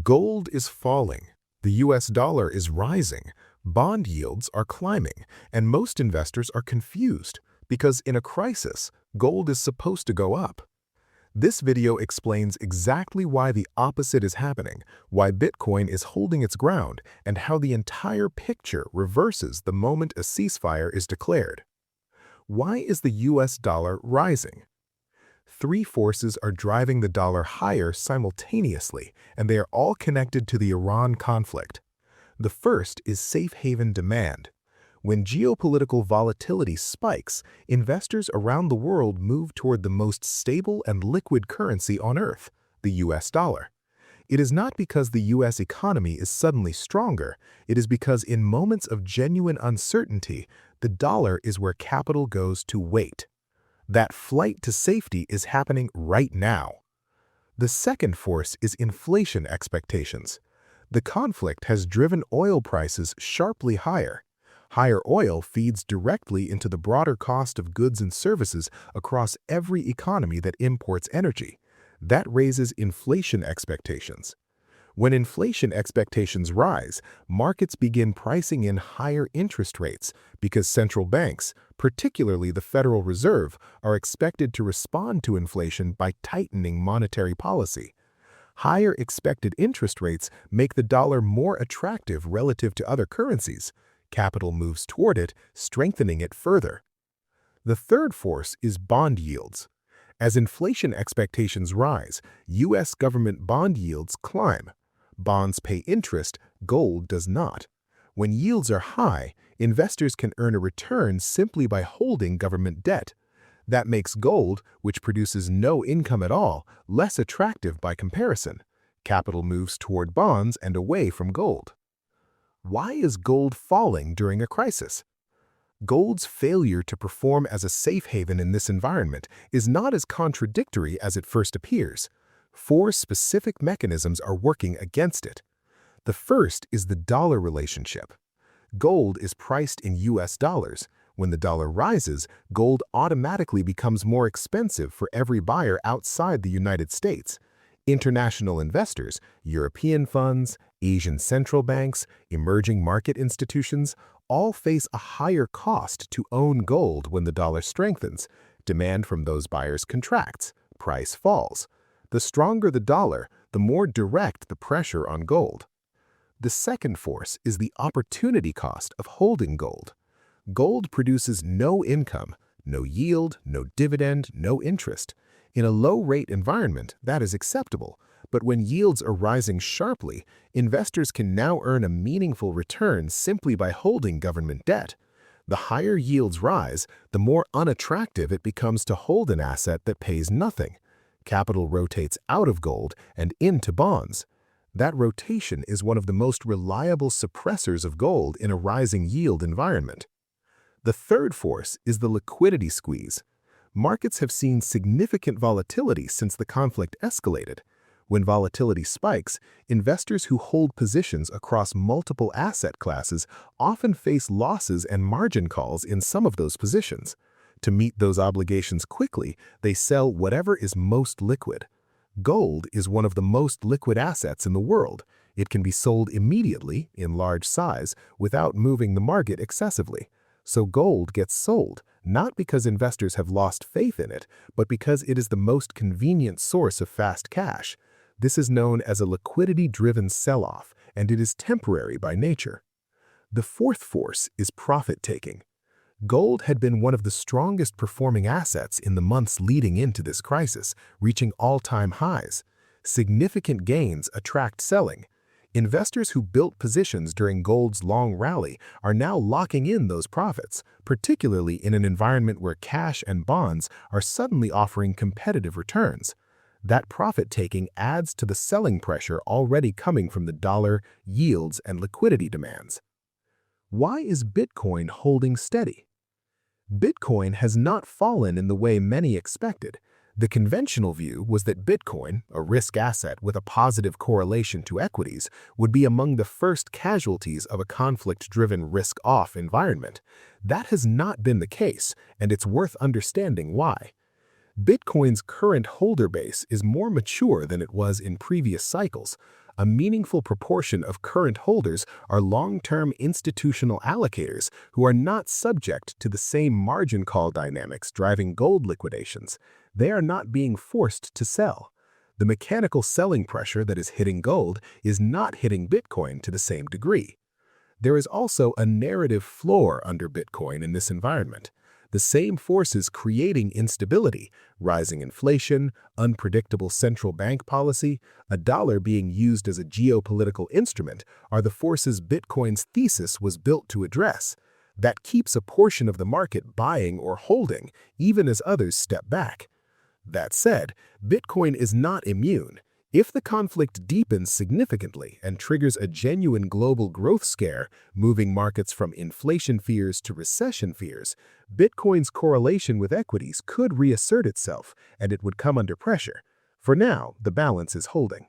Gold is falling, the US dollar is rising, bond yields are climbing, and most investors are confused because in a crisis, gold is supposed to go up. This video explains exactly why the opposite is happening, why Bitcoin is holding its ground, and how the entire picture reverses the moment a ceasefire is declared. Why is the US dollar rising? Three forces are driving the dollar higher simultaneously, and they are all connected to the Iran conflict. The first is safe haven demand. When geopolitical volatility spikes, investors around the world move toward the most stable and liquid currency on Earth, the US dollar. It is not because the US economy is suddenly stronger, it is because in moments of genuine uncertainty, the dollar is where capital goes to wait. That flight to safety is happening right now. The second force is inflation expectations. The conflict has driven oil prices sharply higher. Higher oil feeds directly into the broader cost of goods and services across every economy that imports energy. That raises inflation expectations. When inflation expectations rise, markets begin pricing in higher interest rates because central banks, particularly the Federal Reserve, are expected to respond to inflation by tightening monetary policy. Higher expected interest rates make the dollar more attractive relative to other currencies. Capital moves toward it, strengthening it further. The third force is bond yields. As inflation expectations rise, U.S. government bond yields climb. Bonds pay interest, gold does not. When yields are high, investors can earn a return simply by holding government debt. That makes gold, which produces no income at all, less attractive by comparison. Capital moves toward bonds and away from gold. Why is gold falling during a crisis? Gold's failure to perform as a safe haven in this environment is not as contradictory as it first appears. Four specific mechanisms are working against it. The first is the dollar relationship. Gold is priced in US dollars. When the dollar rises, gold automatically becomes more expensive for every buyer outside the United States. International investors, European funds, Asian central banks, emerging market institutions, all face a higher cost to own gold when the dollar strengthens. Demand from those buyers contracts, price falls. The stronger the dollar, the more direct the pressure on gold. The second force is the opportunity cost of holding gold. Gold produces no income, no yield, no dividend, no interest. In a low-rate environment, that is acceptable, but when yields are rising sharply, investors can now earn a meaningful return simply by holding government debt. The higher yields rise, the more unattractive it becomes to hold an asset that pays nothing. Capital rotates out of gold and into bonds. That rotation is one of the most reliable suppressors of gold in a rising yield environment. The third force is the liquidity squeeze. Markets have seen significant volatility since the conflict escalated. When volatility spikes, investors who hold positions across multiple asset classes often face losses and margin calls in some of those positions. To meet those obligations quickly, they sell whatever is most liquid. Gold is one of the most liquid assets in the world. It can be sold immediately, in large size, without moving the market excessively. So gold gets sold, not because investors have lost faith in it, but because it is the most convenient source of fast cash. This is known as a liquidity-driven sell-off, and it is temporary by nature. The fourth force is profit-taking. Gold had been one of the strongest performing assets in the months leading into this crisis, reaching all-time highs. Significant gains attract selling. Investors who built positions during gold's long rally are now locking in those profits, particularly in an environment where cash and bonds are suddenly offering competitive returns. That profit-taking adds to the selling pressure already coming from the dollar, yields, and liquidity demands. Why is Bitcoin holding steady? Bitcoin has not fallen in the way many expected. The conventional view was that Bitcoin, a risk asset with a positive correlation to equities, would be among the first casualties of a conflict-driven risk-off environment. That has not been the case, and it's worth understanding why. Bitcoin's current holder base is more mature than it was in previous cycles. A meaningful proportion of current holders are long-term institutional allocators who are not subject to the same margin call dynamics driving gold liquidations. They are not being forced to sell. The mechanical selling pressure that is hitting gold is not hitting Bitcoin to the same degree. There is also a narrative floor under Bitcoin in this environment. The same forces creating instability, rising inflation, unpredictable central bank policy, a dollar being used as a geopolitical instrument, are the forces Bitcoin's thesis was built to address. That keeps a portion of the market buying or holding, even as others step back. That said, Bitcoin is not immune. If the conflict deepens significantly and triggers a genuine global growth scare, moving markets from inflation fears to recession fears, Bitcoin's correlation with equities could reassert itself and it would come under pressure. For now, the balance is holding.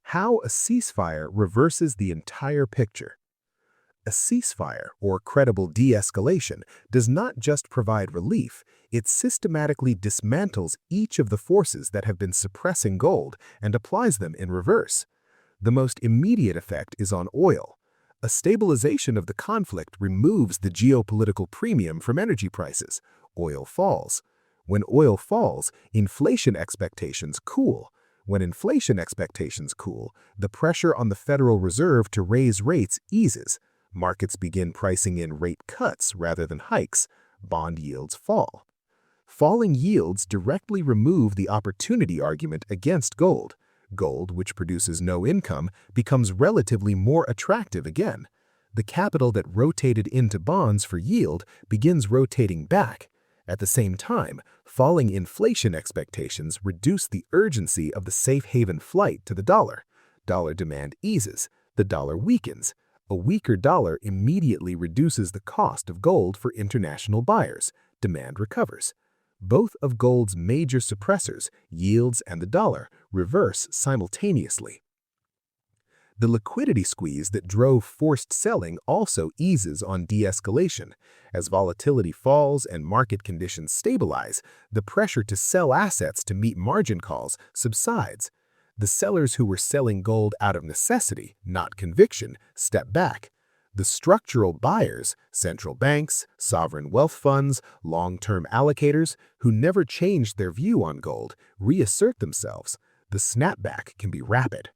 How a ceasefire reverses the entire picture. A ceasefire, or credible de-escalation, does not just provide relief, it systematically dismantles each of the forces that have been suppressing gold and applies them in reverse. The most immediate effect is on oil. A stabilization of the conflict removes the geopolitical premium from energy prices. Oil falls. When oil falls, inflation expectations cool. When inflation expectations cool, the pressure on the Federal Reserve to raise rates eases. Markets begin pricing in rate cuts rather than hikes. Bond yields fall. Falling yields directly remove the opportunity argument against gold. Gold, which produces no income, becomes relatively more attractive again. The capital that rotated into bonds for yield begins rotating back. At the same time, falling inflation expectations reduce the urgency of the safe haven flight to the dollar. Dollar demand eases. The dollar weakens. A weaker dollar immediately reduces the cost of gold for international buyers. Demand recovers. Both of gold's major suppressors, yields and the dollar, reverse simultaneously. The liquidity squeeze that drove forced selling also eases on de-escalation. As volatility falls and market conditions stabilize, the pressure to sell assets to meet margin calls subsides. The sellers who were selling gold out of necessity, not conviction, step back. The structural buyers, central banks, sovereign wealth funds, long-term allocators, who never changed their view on gold, reassert themselves. The snapback can be rapid.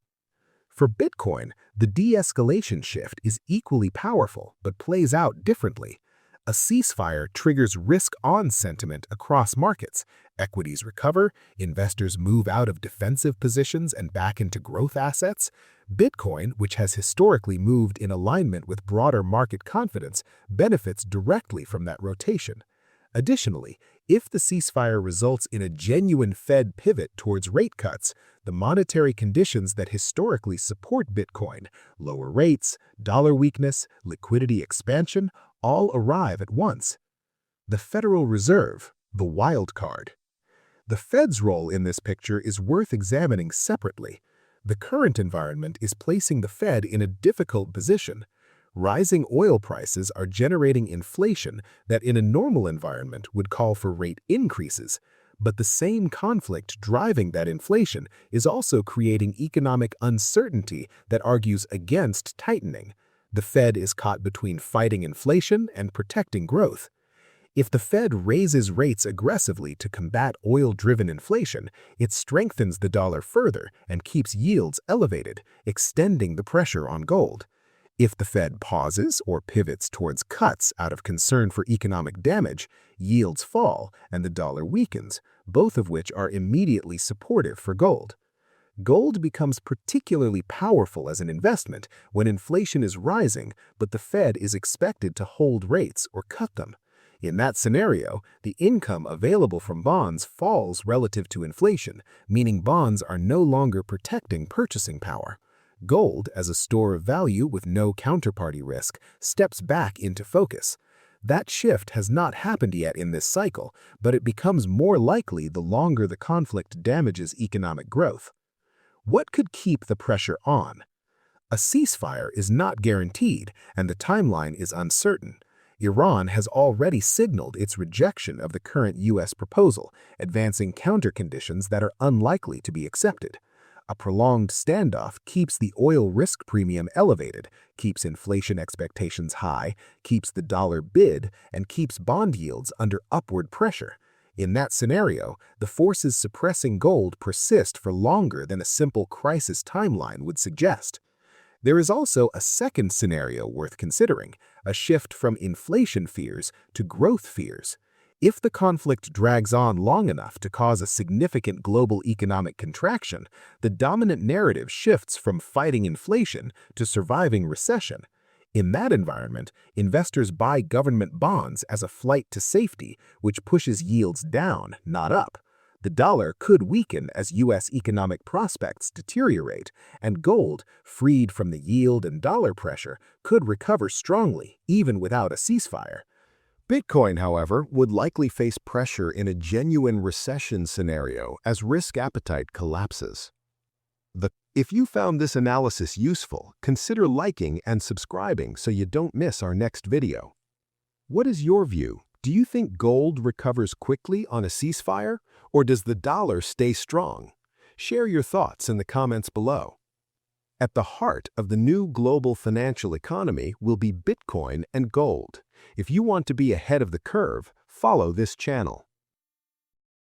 For Bitcoin, the de-escalation shift is equally powerful but plays out differently. A ceasefire triggers risk-on sentiment across markets. Equities recover, investors move out of defensive positions and back into growth assets. Bitcoin, which has historically moved in alignment with broader market confidence, benefits directly from that rotation. Additionally, if the ceasefire results in a genuine Fed pivot towards rate cuts, the monetary conditions that historically support Bitcoin, lower rates, dollar weakness, liquidity expansion, all arrive at once. The Federal Reserve, the wild card. The Fed's role in this picture is worth examining separately. The current environment is placing the Fed in a difficult position. Rising oil prices are generating inflation that in a normal environment would call for rate increases, but the same conflict driving that inflation is also creating economic uncertainty that argues against tightening. The Fed is caught between fighting inflation and protecting growth. If the Fed raises rates aggressively to combat oil-driven inflation, it strengthens the dollar further and keeps yields elevated, extending the pressure on gold. If the Fed pauses or pivots towards cuts out of concern for economic damage, yields fall and the dollar weakens, both of which are immediately supportive for gold. Gold becomes particularly powerful as an investment when inflation is rising, but the Fed is expected to hold rates or cut them. In that scenario, the income available from bonds falls relative to inflation, meaning bonds are no longer protecting purchasing power. Gold, as a store of value with no counterparty risk, steps back into focus. That shift has not happened yet in this cycle, but it becomes more likely the longer the conflict damages economic growth. What could keep the pressure on? A ceasefire is not guaranteed, and the timeline is uncertain. Iran has already signaled its rejection of the current U.S. proposal, advancing counter conditions that are unlikely to be accepted. A prolonged standoff keeps the oil risk premium elevated, keeps inflation expectations high, keeps the dollar bid, and keeps bond yields under upward pressure. In that scenario, the forces suppressing gold persist for longer than a simple crisis timeline would suggest. There is also a second scenario worth considering, a shift from inflation fears to growth fears. If the conflict drags on long enough to cause a significant global economic contraction, the dominant narrative shifts from fighting inflation to surviving recession. In that environment, investors buy government bonds as a flight to safety, which pushes yields down, not up. The dollar could weaken as U.S. economic prospects deteriorate, and gold, freed from the yield and dollar pressure, could recover strongly, even without a ceasefire. Bitcoin, however, would likely face pressure in a genuine recession scenario as risk appetite collapses. If you found this analysis useful, consider liking and subscribing so you don't miss our next video. What is your view? Do you think gold recovers quickly on a ceasefire, or does the dollar stay strong? Share your thoughts in the comments below. At the heart of the new global financial economy will be Bitcoin and gold. If you want to be ahead of the curve, follow this channel.